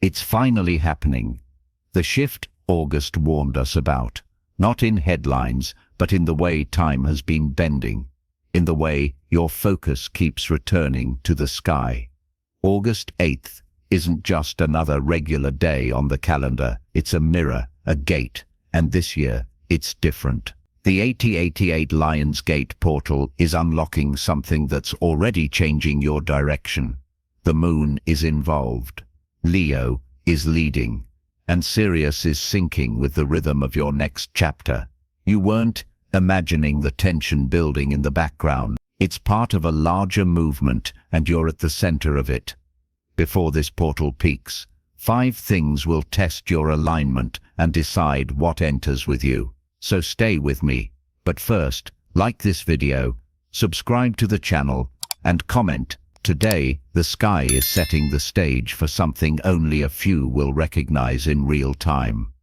It's finally happening. The shift August warned us about, not in headlines, but in the way time has been bending, in the way your focus keeps returning to the sky. August 8th isn't just another regular day on the calendar, it's a mirror, a gate, and this year it's different. The 8088 Lions Gate portal is unlocking something that's already changing your direction. The moon is involved. Leo is leading, and Sirius is syncing with the rhythm of your next chapter. You weren't imagining the tension building in the background. It's part of a larger movement, and you're at the center of it. Before this portal peaks, 5 things will test your alignment and decide what enters with you. So stay with me. But first, like this video, subscribe to the channel, and comment. Today, the sky is setting the stage for something only a few will recognize in real time.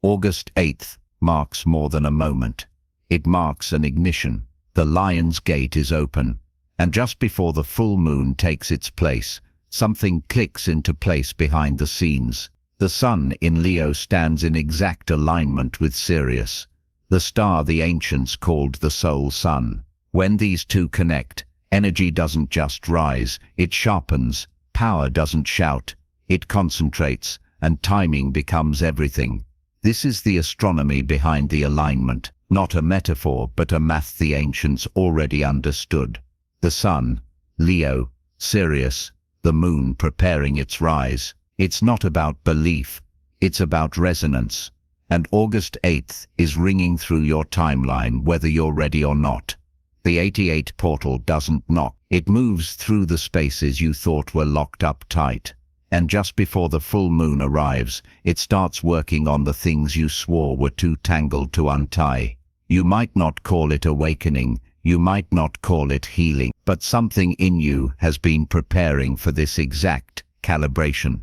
August 8th marks more than a moment. It marks an ignition. The Lion's Gate is open, and just before the full moon takes its place, something clicks into place behind the scenes. The sun in Leo stands in exact alignment with Sirius, the star the ancients called the soul sun. When these two connect, energy doesn't just rise, it sharpens. Power doesn't shout, it concentrates, and timing becomes everything. This is the astronomy behind the alignment, not a metaphor but a math the ancients already understood. The sun, Leo, Sirius, the moon preparing its rise. It's not about belief, it's about resonance. And August 8th is ringing through your timeline whether you're ready or not. The 88 portal doesn't knock, it moves through the spaces you thought were locked up tight. And just before the full moon arrives, it starts working on the things you swore were too tangled to untie. You might not call it awakening, you might not call it healing, but something in you has been preparing for this exact calibration.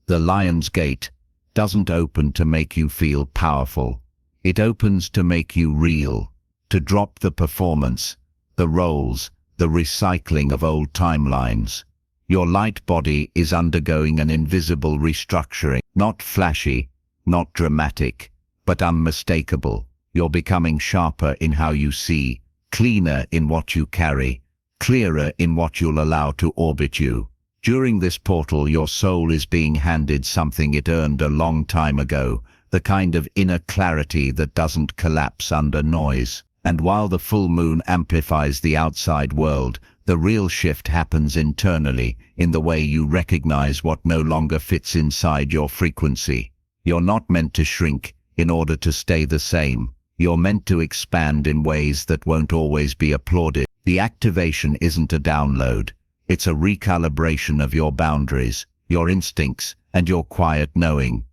The Lion's Gate doesn't open to make you feel powerful. It opens to make you real, to drop the performance, the roles, the recycling of old timelines. Your light body is undergoing an invisible restructuring, not flashy, not dramatic, but unmistakable. You're becoming sharper in how you see, cleaner in what you carry, clearer in what you'll allow to orbit you. During this portal, your soul is being handed something it earned a long time ago, the kind of inner clarity that doesn't collapse under noise. And while the full moon amplifies the outside world, the real shift happens internally, in the way you recognize what no longer fits inside your frequency. You're not meant to shrink in order to stay the same. You're meant to expand in ways that won't always be applauded. The activation isn't a download. It's a recalibration of your boundaries, your instincts, and your quiet knowing.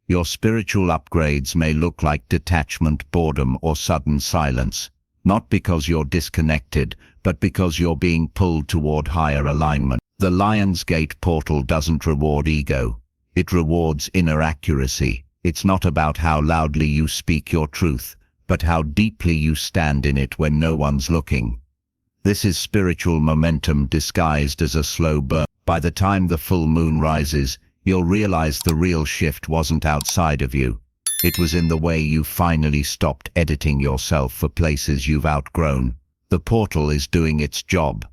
Your spiritual upgrades may look like detachment, boredom, or sudden silence, not because you're disconnected, but because you're being pulled toward higher alignment. The Lion's Gate portal doesn't reward ego. It rewards inner accuracy. It's not about how loudly you speak your truth, but how deeply you stand in it when no one's looking. This is spiritual momentum disguised as a slow burn. By the time the full moon rises, you'll realize the real shift wasn't outside of you. It was in the way you finally stopped editing yourself for places you've outgrown. The portal is doing its job.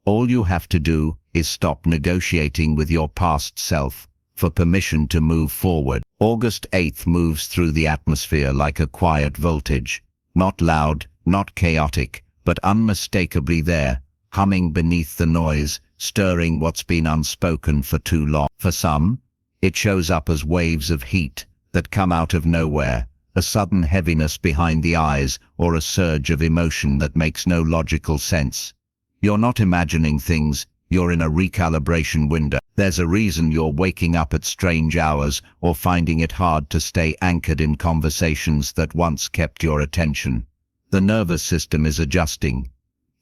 All you have to do is stop negotiating with your past self for permission to move forward. August 8th moves through the atmosphere like a quiet voltage, not loud, not chaotic, but unmistakably there, humming beneath the noise, stirring what's been unspoken for too long. For some, it shows up as waves of heat that come out of nowhere, a sudden heaviness behind the eyes, or a surge of emotion that makes no logical sense. You're not imagining things, you're in a recalibration window. There's a reason you're waking up at strange hours or finding it hard to stay anchored in conversations that once kept your attention. The nervous system is adjusting.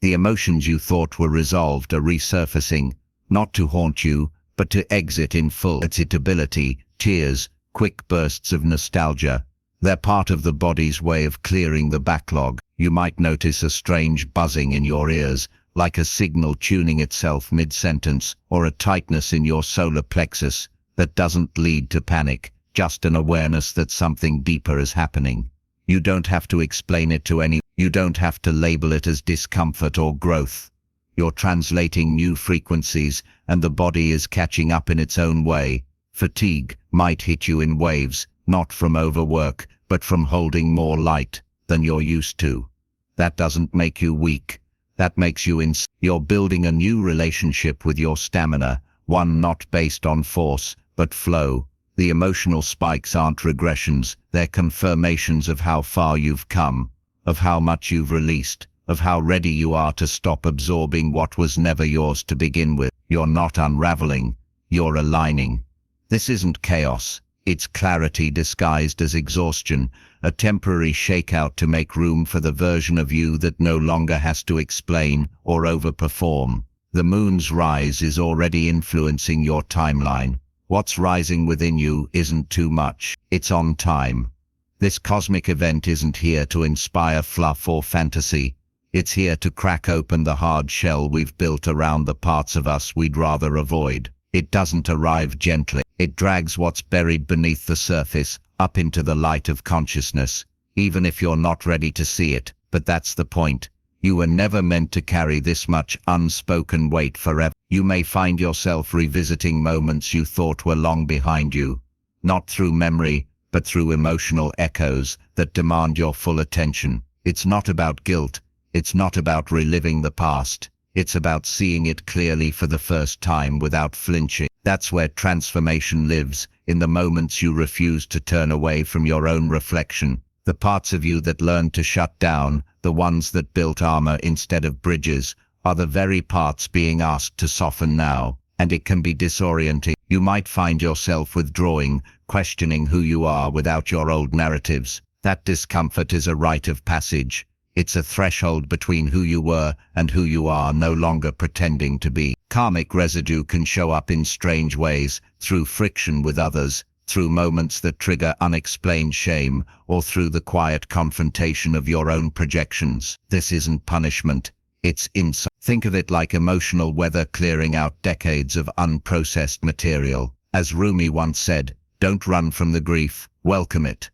The emotions you thought were resolved are resurfacing, not to haunt you, but to exit in full excitability, tears, quick bursts of nostalgia. They're part of the body's way of clearing the backlog. You might notice a strange buzzing in your ears, like a signal tuning itself mid-sentence, or a tightness in your solar plexus, that doesn't lead to panic, just an awareness that something deeper is happening. You don't have to explain it to anyone. You don't have to label it as discomfort or growth. You're translating new frequencies, and the body is catching up in its own way. Fatigue might hit you in waves, not from overwork, but from holding more light than you're used to. That doesn't make you weak. That makes you You're building a new relationship with your stamina, one not based on force, but flow. The emotional spikes aren't regressions, they're confirmations of how far you've come, of how much you've released, of how ready you are to stop absorbing what was never yours to begin with. You're not unraveling, you're aligning. This isn't chaos, it's clarity disguised as exhaustion, a temporary shakeout to make room for the version of you that no longer has to explain or overperform. The moon's rise is already influencing your timeline. What's rising within you isn't too much, it's on time. This cosmic event isn't here to inspire fluff or fantasy. It's here to crack open the hard shell we've built around the parts of us we'd rather avoid. It doesn't arrive gently. It drags what's buried beneath the surface up into the light of consciousness, even if you're not ready to see it. But that's the point. You were never meant to carry this much unspoken weight forever. You may find yourself revisiting moments you thought were long behind you, not through memory, but through emotional echoes that demand your full attention. It's not about guilt. It's not about reliving the past. It's about seeing it clearly for the first time without flinching. That's where transformation lives, in the moments you refuse to turn away from your own reflection. The parts of you that learned to shut down, the ones that built armor instead of bridges, are the very parts being asked to soften now, and it can be disorienting. You might find yourself withdrawing, questioning who you are without your old narratives. That discomfort is a rite of passage. It's a threshold between who you were and who you are no longer pretending to be. Karmic residue can show up in strange ways, through friction with others, through moments that trigger unexplained shame, or through the quiet confrontation of your own projections. This isn't punishment, it's insight. Think of it like emotional weather clearing out decades of unprocessed material. As Rumi once said, don't run from the grief, welcome it.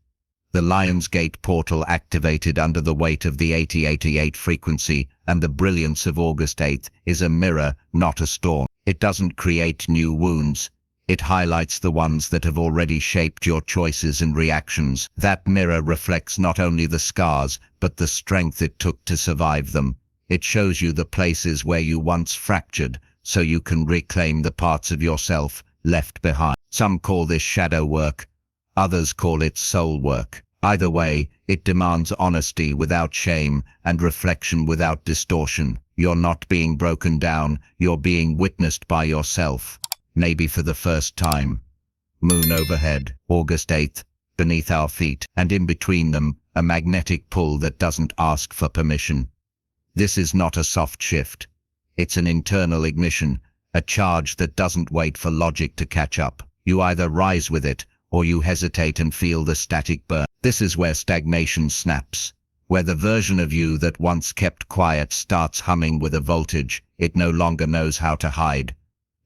The Lionsgate portal activated under the weight of the 8088 frequency and the brilliance of August 8th is a mirror, not a storm. It doesn't create new wounds. It highlights the ones that have already shaped your choices and reactions. That mirror reflects not only the scars, but the strength it took to survive them. It shows you the places where you once fractured, so you can reclaim the parts of yourself left behind. Some call this shadow work. Others call it soul work. Either way, it demands honesty without shame and reflection without distortion. You're not being broken down, you're being witnessed by yourself. Maybe for the first time. Moon overhead, August 8th, beneath our feet, and in between them, a magnetic pull that doesn't ask for permission. This is not a soft shift. It's an internal ignition, a charge that doesn't wait for logic to catch up. You either rise with it, or you hesitate and feel the static burn. This is where stagnation snaps, where the version of you that once kept quiet starts humming with a voltage it no longer knows how to hide.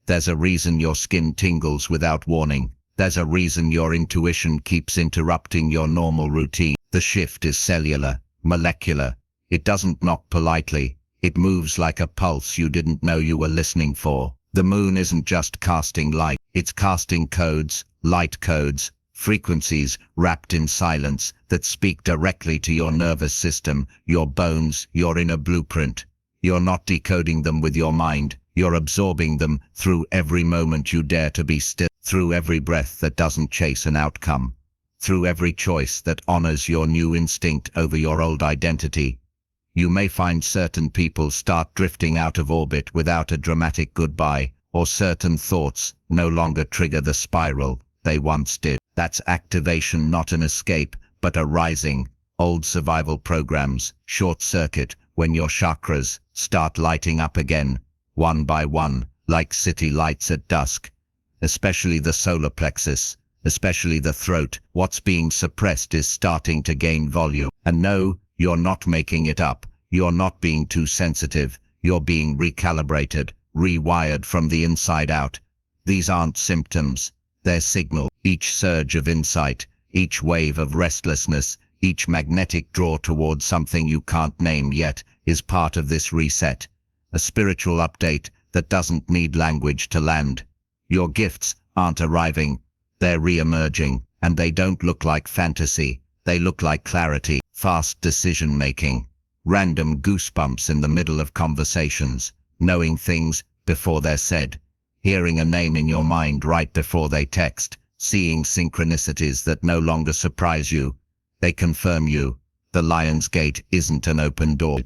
There's a reason your skin tingles without warning. There's a reason your intuition keeps interrupting your normal routine. The shift is cellular, molecular. It doesn't knock politely. It moves like a pulse you didn't know you were listening for. The moon isn't just casting light. It's casting codes, light codes, frequencies wrapped in silence that speak directly to your nervous system, your bones, your inner blueprint. You're not decoding them with your mind. You're absorbing them through every moment you dare to be still, through every breath that doesn't chase an outcome, through every choice that honors your new instinct over your old identity. You may find certain people start drifting out of orbit without a dramatic goodbye, or certain thoughts no longer trigger the spiral they once did. That's activation, not an escape, but a rising. Old survival programs short-circuit when your chakras start lighting up again, one by one, like city lights at dusk. Especially the solar plexus, especially the throat. What's being suppressed is starting to gain volume. And no, you're not making it up. You're not being too sensitive. You're being recalibrated, rewired from the inside out. These aren't symptoms. their signal. Each surge of insight, each wave of restlessness, each magnetic draw towards something you can't name yet is part of this reset. A spiritual update that doesn't need language to land. Your gifts aren't arriving, they're re-emerging, and they don't look like fantasy. They look like clarity, fast decision-making, random goosebumps in the middle of conversations, knowing things before they're said, hearing a name in your mind right before they text, seeing synchronicities that no longer surprise you. They confirm you. The Lion's Gate isn't an open door,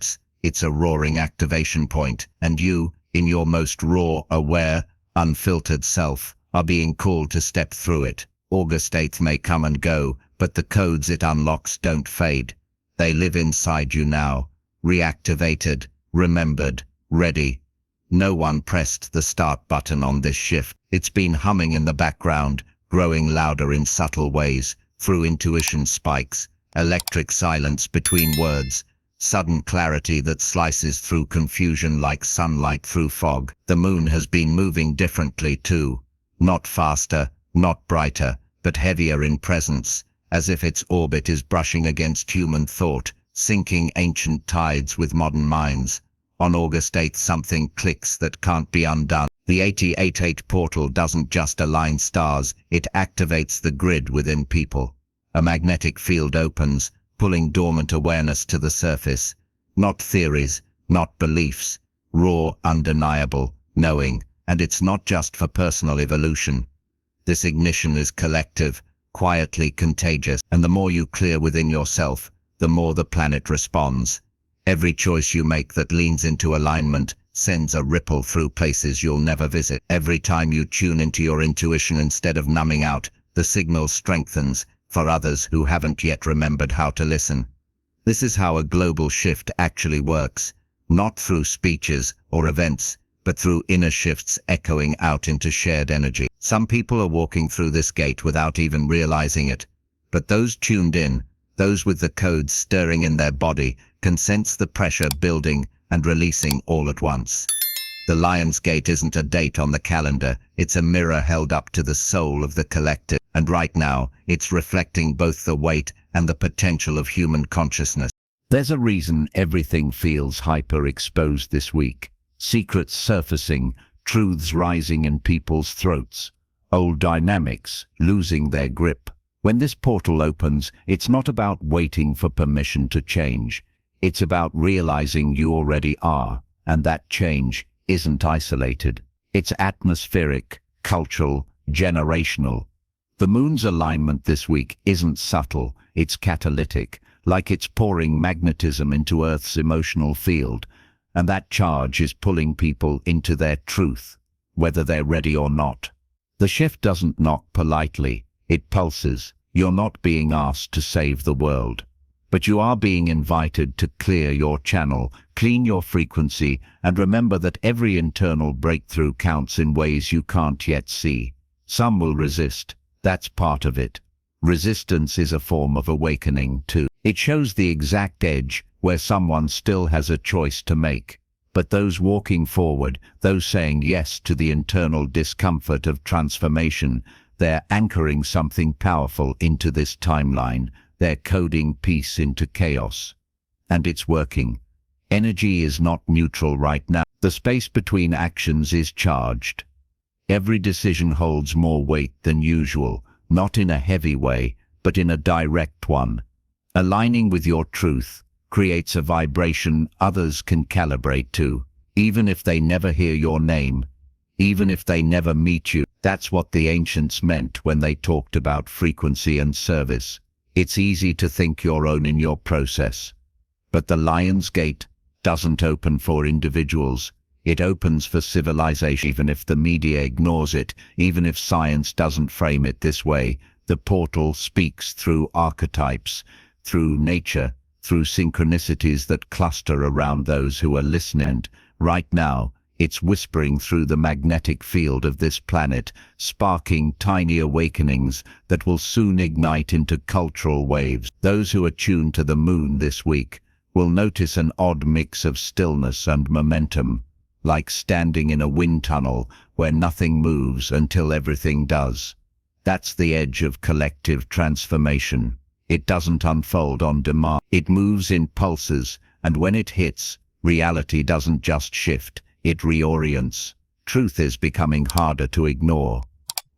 it's a roaring activation point, and you, in your most raw, aware, unfiltered self, are being called to step through it. August 8th may come and go, but the codes it unlocks don't fade. They live inside you now, reactivated, remembered, ready. No one pressed the start button on this shift. It's been humming in the background, growing louder in subtle ways, through intuition spikes, electric silence between words, sudden clarity that slices through confusion like sunlight through fog. The moon has been moving differently too. Not faster, not brighter, but heavier in presence, as if its orbit is brushing against human thought, sinking ancient tides with modern minds. On August 8th something clicks that can't be undone. The 888 portal doesn't just align stars, it activates the grid within people. A magnetic field opens, pulling dormant awareness to the surface. Not theories, not beliefs, raw, undeniable, knowing, and it's not just for personal evolution. This ignition is collective, quietly contagious, and the more you clear within yourself, the more the planet responds. Every choice you make that leans into alignment sends a ripple through places you'll never visit. Every time you tune into your intuition instead of numbing out, the signal strengthens for others who haven't yet remembered how to listen. This is how a global shift actually works, not through speeches or events, but through inner shifts echoing out into shared energy. Some people are walking through this gate without even realizing it, but those tuned in, those with the codes stirring in their body, can sense the pressure building and releasing all at once. The Lion's Gate isn't a date on the calendar, it's a mirror held up to the soul of the collective, and right now, it's reflecting both the weight and the potential of human consciousness. There's a reason everything feels hyper-exposed this week. Secrets surfacing, truths rising in people's throats, old dynamics losing their grip. When this portal opens, it's not about waiting for permission to change. It's about realizing you already are, and that change isn't isolated. It's atmospheric, cultural, generational. The moon's alignment this week isn't subtle, it's catalytic, like it's pouring magnetism into Earth's emotional field, and that charge is pulling people into their truth, whether they're ready or not. The shift doesn't knock politely, it pulses. You're not being asked to save the world, but you are being invited to clear your channel, clean your frequency, and remember that every internal breakthrough counts in ways you can't yet see. Some will resist, that's part of it. Resistance is a form of awakening too. It shows the exact edge where someone still has a choice to make. But those walking forward, those saying yes to the internal discomfort of transformation, they're anchoring something powerful into this timeline. They're coding peace into chaos. And it's working. Energy is not neutral right now. The space between actions is charged. Every decision holds more weight than usual, not in a heavy way, but in a direct one. Aligning with your truth creates a vibration others can calibrate to, even if they never hear your name, even if they never meet you. That's what the ancients meant when they talked about frequency and service. It's easy to think you're own in your process. But the Lion's Gate doesn't open for individuals. It opens for civilization. Even if the media ignores it, even if science doesn't frame it this way, the portal speaks through archetypes, through nature, through synchronicities that cluster around those who are listening. And right now, it's whispering through the magnetic field of this planet, sparking tiny awakenings that will soon ignite into cultural waves. Those who are tuned to the moon this week will notice an odd mix of stillness and momentum, like standing in a wind tunnel where nothing moves until everything does. That's the edge of collective transformation. It doesn't unfold on demand. It moves in pulses, and when it hits, reality doesn't just shift, it reorients. Truth is becoming harder to ignore.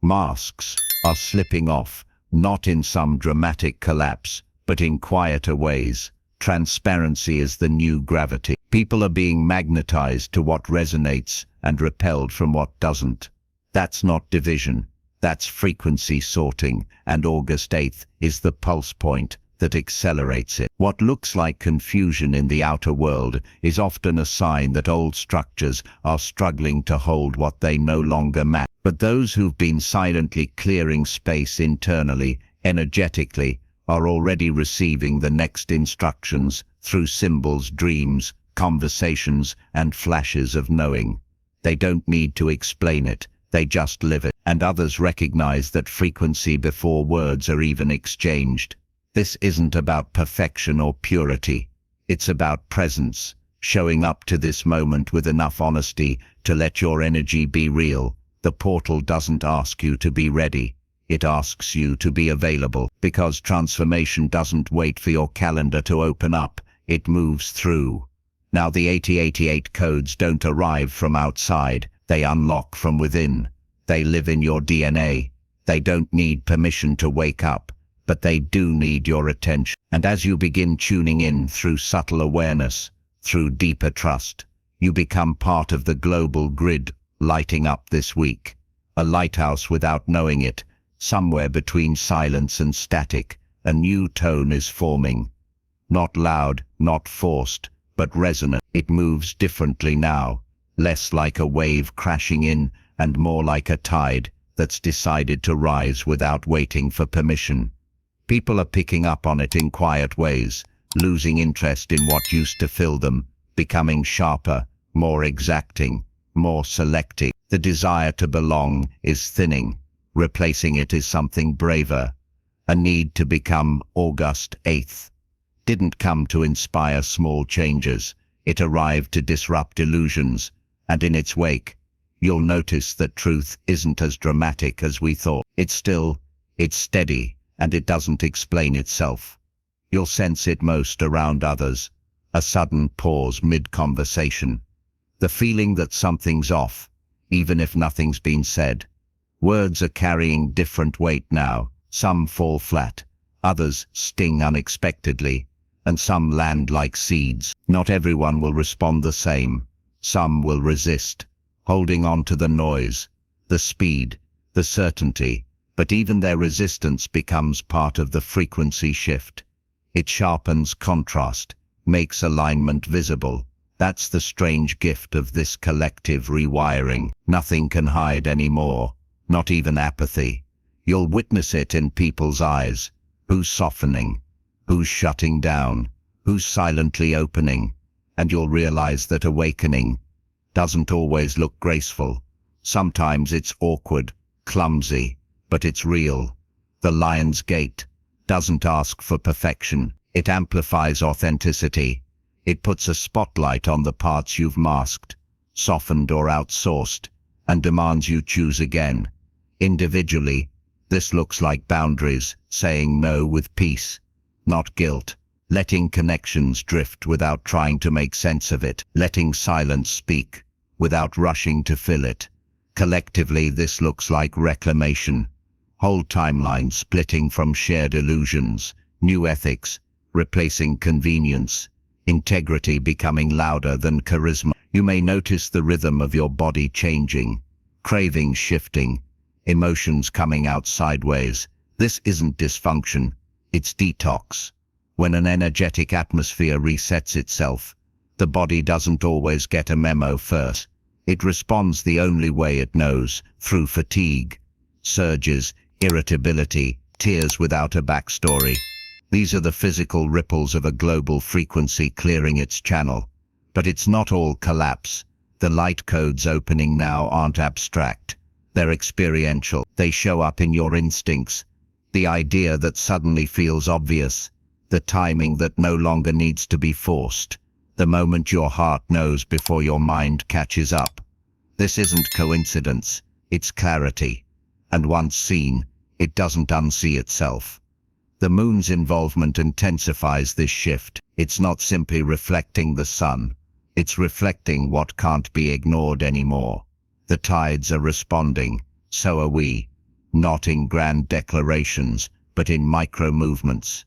Masks are slipping off, not in some dramatic collapse, but in quieter ways. Transparency is the new gravity. People are being magnetized to what resonates and repelled from what doesn't. That's not division. That's frequency sorting, and August 8th is the pulse point that accelerates it. What looks like confusion in the outer world is often a sign that old structures are struggling to hold what they no longer match. But those who've been silently clearing space internally, energetically, are already receiving the next instructions through symbols, dreams, conversations, and flashes of knowing. They don't need to explain it, they just live it. And others recognize that frequency before words are even exchanged. This isn't about perfection or purity. It's about presence, showing up to this moment with enough honesty to let your energy be real. The portal doesn't ask you to be ready. It asks you to be available, because transformation doesn't wait for your calendar to open up. It moves through. Now the 8088 codes don't arrive from outside. They unlock from within. They live in your DNA. They don't need permission to wake up, but they do need your attention. And as you begin tuning in through subtle awareness, through deeper trust, you become part of the global grid lighting up this week. A lighthouse without knowing it. Somewhere between silence and static, a new tone is forming. Not loud, not forced, but resonant. It moves differently now, less like a wave crashing in and more like a tide that's decided to rise without waiting for permission. People are picking up on it in quiet ways, losing interest in what used to fill them, becoming sharper, more exacting, more selective. The desire to belong is thinning. Replacing it is something braver. A need to become August 8th didn't come to inspire small changes. It arrived to disrupt illusions, and in its wake, you'll notice that truth isn't as dramatic as we thought. It's still, it's steady, and it doesn't explain itself. You'll sense it most around others. A sudden pause mid-conversation. The feeling that something's off, even if nothing's been said. Words are carrying different weight now. Some fall flat, others sting unexpectedly, and some land like seeds. Not everyone will respond the same. Some will resist, holding on to the noise, the speed, the certainty, but even their resistance becomes part of the frequency shift. It sharpens contrast, makes alignment visible. That's the strange gift of this collective rewiring. Nothing can hide anymore. Not even apathy. You'll witness it in people's eyes. Who's softening? Who's shutting down? Who's silently opening? And you'll realize that awakening doesn't always look graceful. Sometimes it's awkward, clumsy, but it's real. The lion's gate doesn't ask for perfection. It amplifies authenticity. It puts a spotlight on the parts you've masked, softened or outsourced, and demands you choose again. Individually, this looks like boundaries, saying no with peace, not guilt, letting connections drift without trying to make sense of it, letting silence speak without rushing to fill it. Collectively, this looks like reclamation, whole timelines splitting from shared illusions, new ethics replacing convenience, integrity becoming louder than charisma. You may notice the rhythm of your body changing, cravings shifting, emotions coming out sideways. This isn't dysfunction, it's detox. When an energetic atmosphere resets itself, the body doesn't always get a memo first. It responds the only way it knows, through fatigue, surges, irritability, tears without a backstory. These are the physical ripples of a global frequency clearing its channel. But it's not all collapse. The light codes opening now aren't abstract. They're experiential. They show up in your instincts. The idea that suddenly feels obvious. The timing that no longer needs to be forced. The moment your heart knows before your mind catches up. This isn't coincidence. It's clarity. And once seen, it doesn't unsee itself. The moon's involvement intensifies this shift. It's not simply reflecting the sun. It's reflecting what can't be ignored anymore. The tides are responding, so are we. Not in grand declarations, but in micro-movements.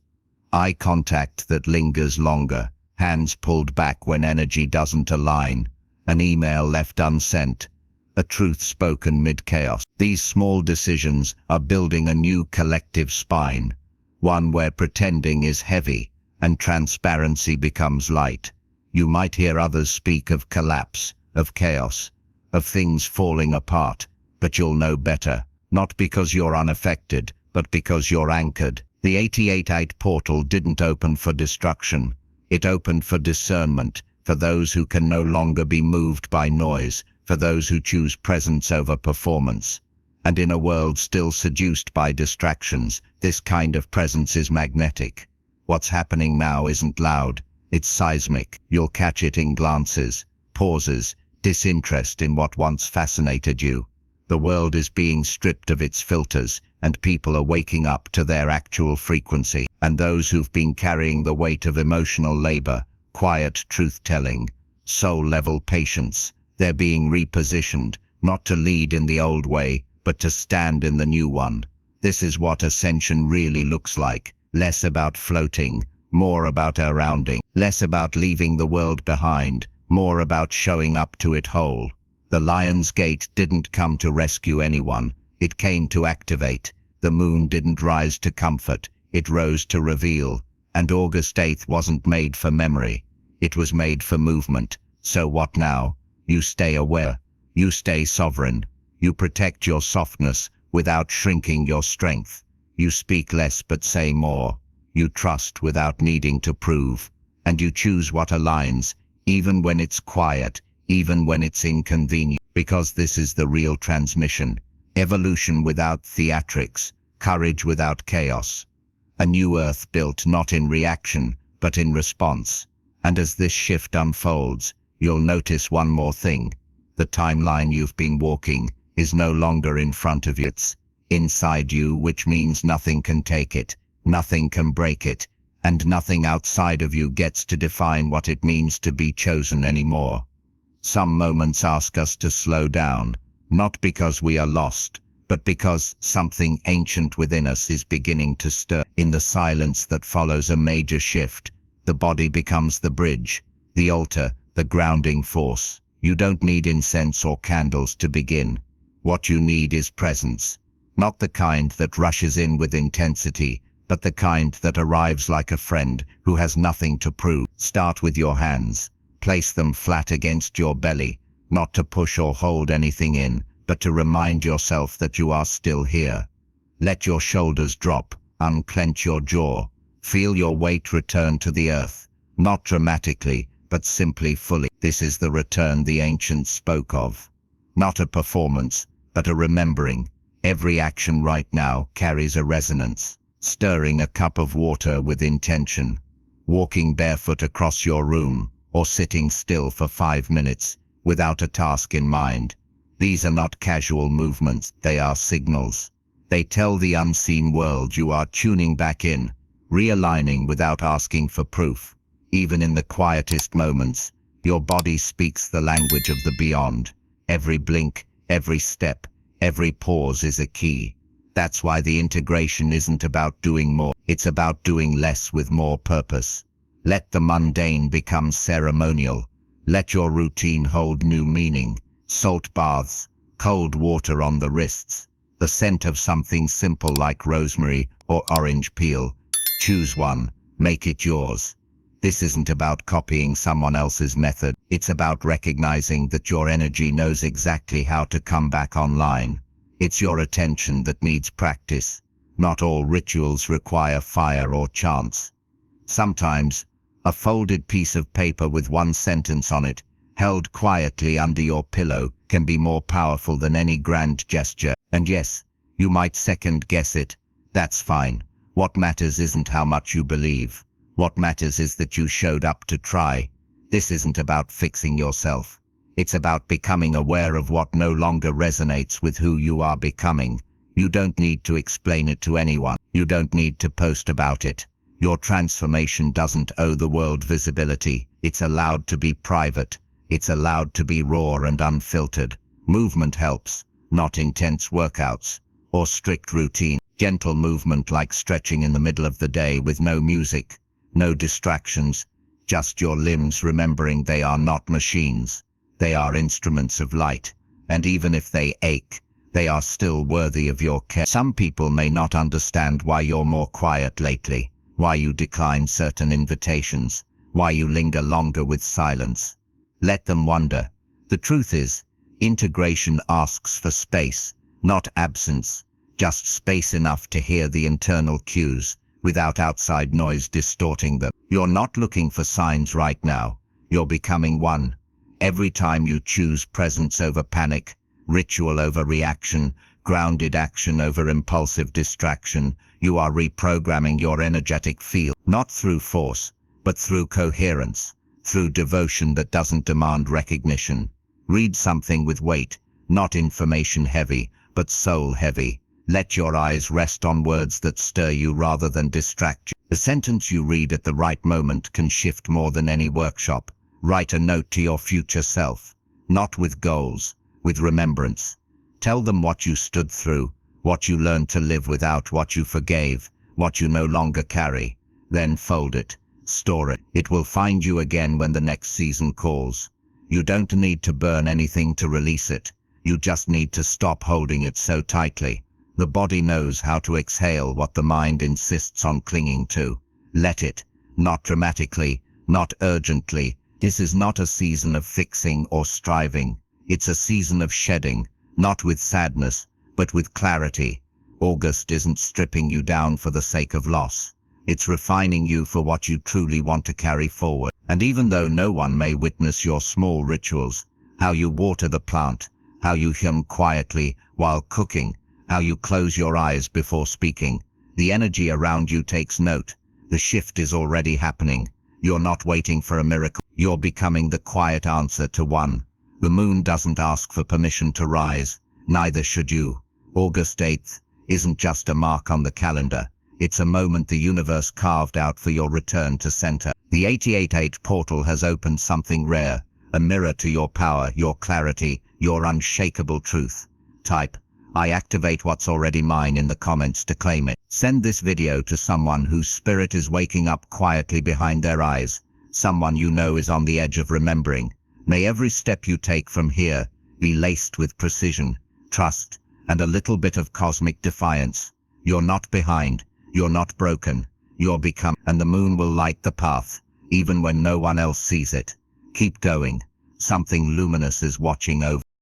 Eye contact that lingers longer, hands pulled back when energy doesn't align, an email left unsent, a truth spoken mid-chaos. These small decisions are building a new collective spine, one where pretending is heavy and transparency becomes light. You might hear others speak of collapse, of chaos, of things falling apart, but you'll know better, not because you're unaffected, but because you're anchored. The 88-8 portal didn't open for destruction. It opened for discernment, for those who can no longer be moved by noise, for those who choose presence over performance. And in a world still seduced by distractions, this kind of presence is magnetic. What's happening now isn't loud, it's seismic. You'll catch it in glances, pauses, disinterest in what once fascinated you. The world is being stripped of its filters, and people are waking up to their actual frequency. And those who've been carrying the weight of emotional labor, quiet truth-telling, soul-level patience, they're being repositioned, not to lead in the old way, but to stand in the new one. This is what Ascension really looks like. Less about floating, more about surrounding. Less about leaving the world behind, more about showing up to it whole. The Lion's Gate didn't come to rescue anyone, it came to activate. The moon didn't rise to comfort, it rose to reveal. And August 8th wasn't made for memory, it was made for movement. So what now? You stay aware, you stay sovereign, you protect your softness without shrinking your strength. You speak less but say more, you trust without needing to prove, and you choose what aligns, even when it's quiet, even when it's inconvenient. Because this is the real transmission, evolution without theatrics, courage without chaos. A new earth built not in reaction, but in response. And as this shift unfolds, you'll notice one more thing. The timeline you've been walking is no longer in front of you, it's inside you, which means nothing can take it, nothing can break it, and nothing outside of you gets to define what it means to be chosen anymore. Some moments ask us to slow down, not because we are lost, but because something ancient within us is beginning to stir. In the silence that follows a major shift, the body becomes the bridge, the altar, the grounding force. You don't need incense or candles to begin. What you need is presence. Not the kind that rushes in with intensity, but the kind that arrives like a friend who has nothing to prove. Start with your hands. Place them flat against your belly, not to push or hold anything in, but to remind yourself that you are still here. Let your shoulders drop, unclench your jaw. Feel your weight return to the earth, not dramatically, but simply fully. This is the return the ancients spoke of. Not a performance, but a remembering. Every action right now carries a resonance. Stirring a cup of water with intention. Walking barefoot across your room, or sitting still for 5 minutes, without a task in mind. These are not casual movements, they are signals. They tell the unseen world you are tuning back in, realigning without asking for proof. Even in the quietest moments, your body speaks the language of the beyond. Every blink, every step, every pause is a key. That's why the integration isn't about doing more, it's about doing less with more purpose. Let the mundane become ceremonial. Let your routine hold new meaning. Salt baths, cold water on the wrists, the scent of something simple like rosemary or orange peel. Choose one, make it yours. This isn't about copying someone else's method. It's about recognizing that your energy knows exactly how to come back online. It's your attention that needs practice. Not all rituals require fire or chants. Sometimes, a folded piece of paper with one sentence on it, held quietly under your pillow, can be more powerful than any grand gesture. And yes, you might second guess it. That's fine. What matters isn't how much you believe. What matters is that you showed up to try. This isn't about fixing yourself. It's about becoming aware of what no longer resonates with who you are becoming. You don't need to explain it to anyone. You don't need to post about it. Your transformation doesn't owe the world visibility. It's allowed to be private. It's allowed to be raw and unfiltered. Movement helps, not intense workouts or strict routine. Gentle movement like stretching in the middle of the day with no music, no distractions, just your limbs remembering they are not machines. They are instruments of light, and even if they ache, they are still worthy of your care. Some people may not understand why you're more quiet lately, why you decline certain invitations, why you linger longer with silence. Let them wonder. The truth is, integration asks for space, not absence, just space enough to hear the internal cues, without outside noise distorting them. You're not looking for signs right now. You're becoming one. Every time you choose presence over panic, ritual over reaction, grounded action over impulsive distraction, you are reprogramming your energetic field, not through force, but through coherence, through devotion that doesn't demand recognition. Read something with weight, not information heavy, but soul heavy. Let your eyes rest on words that stir you rather than distract you. The sentence you read at the right moment can shift more than any workshop. Write a note to your future self, not with goals, with remembrance. Tell them what you stood through, what you learned to live without, what you forgave, what you no longer carry. Then fold it, store it. It will find you again when the next season calls. You don't need to burn anything to release it. You just need to stop holding it so tightly. The body knows how to exhale what the mind insists on clinging to. Let it, not dramatically, not urgently. This is not a season of fixing or striving. It's a season of shedding, not with sadness, but with clarity. August isn't stripping you down for the sake of loss. It's refining you for what you truly want to carry forward. And even though no one may witness your small rituals, how you water the plant, how you hum quietly while cooking, how you close your eyes before speaking, the energy around you takes note. The shift is already happening. You're not waiting for a miracle. You're becoming the quiet answer to one. The moon doesn't ask for permission to rise, neither should you. August 8th isn't just a mark on the calendar. It's a moment the universe carved out for your return to center. The 888 portal has opened something rare, a mirror to your power, your clarity, your unshakable truth. Type, "I activate what's already mine" in the comments to claim it. Send this video to someone whose spirit is waking up quietly behind their eyes, someone you know is on the edge of remembering. May every step you take from here be laced with precision, trust, and a little bit of cosmic defiance. You're not behind, you're not broken, you're become, and the moon will light the path, even when no one else sees it. Keep going. Something luminous is watching over.